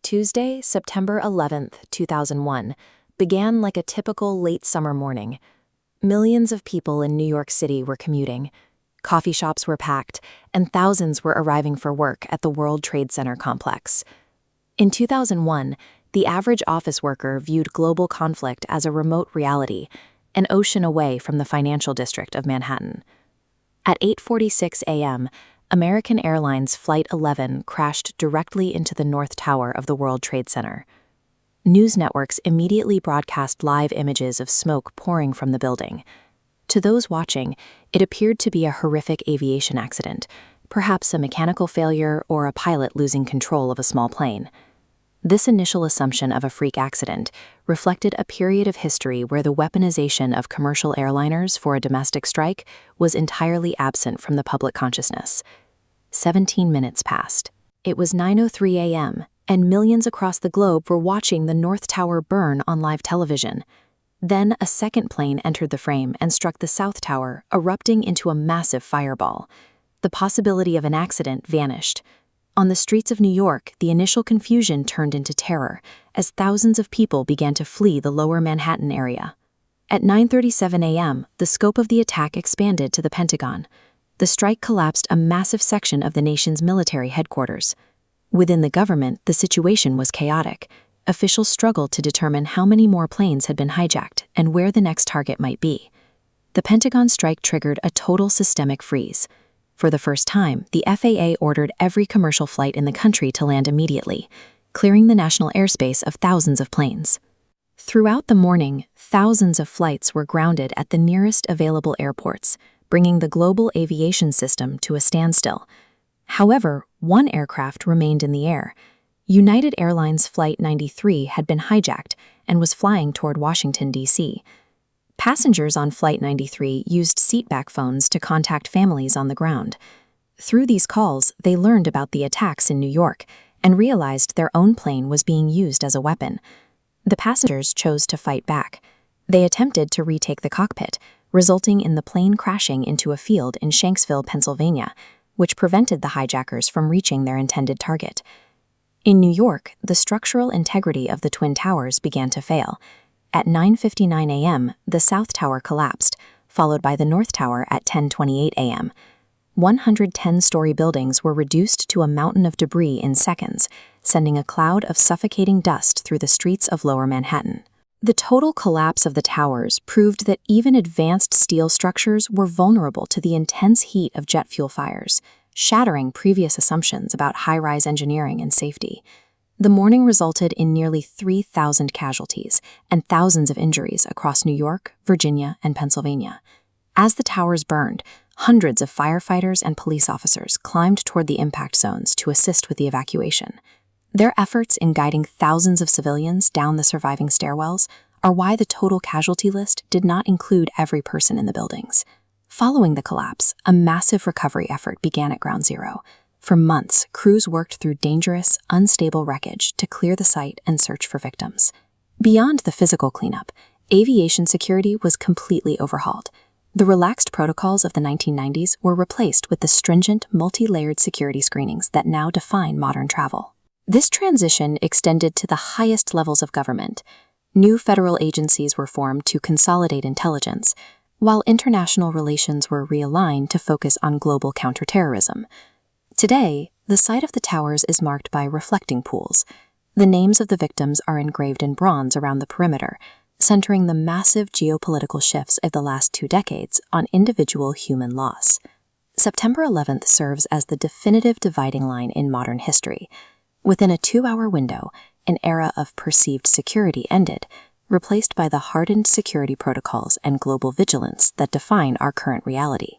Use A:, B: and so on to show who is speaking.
A: Tuesday, September 11th, 2001, began like a typical late summer morning. Millions of people in New York City were commuting. Coffee shops were packed, and thousands were arriving for work at the World Trade Center complex. In 2001, the average office worker viewed global conflict as a remote reality, an ocean away from the financial district of Manhattan. At 8:46 a.m., American Airlines Flight 11 crashed directly into the North Tower of the World Trade Center. News networks immediately broadcast live images of smoke pouring from the building. To those watching, it appeared to be a horrific aviation accident, perhaps a mechanical failure or a pilot losing control of a small plane. This initial assumption of a freak accident reflected a period of history where the weaponization of commercial airliners for a domestic strike was entirely absent from the public consciousness. 17 minutes passed. It was 9:03 a.m., and millions across the globe were watching the North Tower burn on live television. Then a second plane entered the frame and struck the South Tower, erupting into a massive fireball. The possibility of an accident vanished. On the streets of New York, the initial confusion turned into terror as thousands of people began to flee the lower Manhattan area. At 9:37 a.m., the scope of the attack expanded to the Pentagon. The strike collapsed a massive section of the nation's military headquarters. Within the government, the situation was chaotic. Officials struggled to determine how many more planes had been hijacked and where the next target might be. The Pentagon strike triggered a total systemic freeze. For the first time, the FAA ordered every commercial flight in the country to land immediately, clearing the national airspace of thousands of planes. Throughout the morning, thousands of flights were grounded at the nearest available airports, bringing the global aviation system to a standstill. However, one aircraft remained in the air. United Airlines Flight 93 had been hijacked and was flying toward Washington, D.C. Passengers on Flight 93 used seatback phones to contact families on the ground. Through these calls, they learned about the attacks in New York and realized their own plane was being used as a weapon. The passengers chose to fight back. They attempted to retake the cockpit, resulting in the plane crashing into a field in Shanksville, Pennsylvania, which prevented the hijackers from reaching their intended target. In New York, the structural integrity of the Twin Towers began to fail. At 9:59 a.m., the South Tower collapsed, followed by the North Tower at 10:28 a.m. 110-story buildings were reduced to a mountain of debris in seconds, sending a cloud of suffocating dust through the streets of Lower Manhattan. The total collapse of the towers proved that even advanced steel structures were vulnerable to the intense heat of jet fuel fires, shattering previous assumptions about high-rise engineering and safety. The morning resulted in nearly 3,000 casualties and thousands of injuries across New York, Virginia, and Pennsylvania. As the towers burned, hundreds of firefighters and police officers climbed toward the impact zones to assist with the evacuation. Their efforts in guiding thousands of civilians down the surviving stairwells are why the total casualty list did not include every person in the buildings. Following the collapse, a massive recovery effort began at Ground Zero. For months, crews worked through dangerous, unstable wreckage to clear the site and search for victims. Beyond the physical cleanup, aviation security was completely overhauled. The relaxed protocols of the 1990s were replaced with the stringent, multi-layered security screenings that now define modern travel. This transition extended to the highest levels of government. New federal agencies were formed to consolidate intelligence, while international relations were realigned to focus on global counterterrorism. Today, the site of the towers is marked by reflecting pools. The names of the victims are engraved in bronze around the perimeter, centering the massive geopolitical shifts of the last 2 decades on individual human loss. September 11th serves as the definitive dividing line in modern history. Within a 2-hour window, an era of perceived security ended, replaced by the hardened security protocols and global vigilance that define our current reality.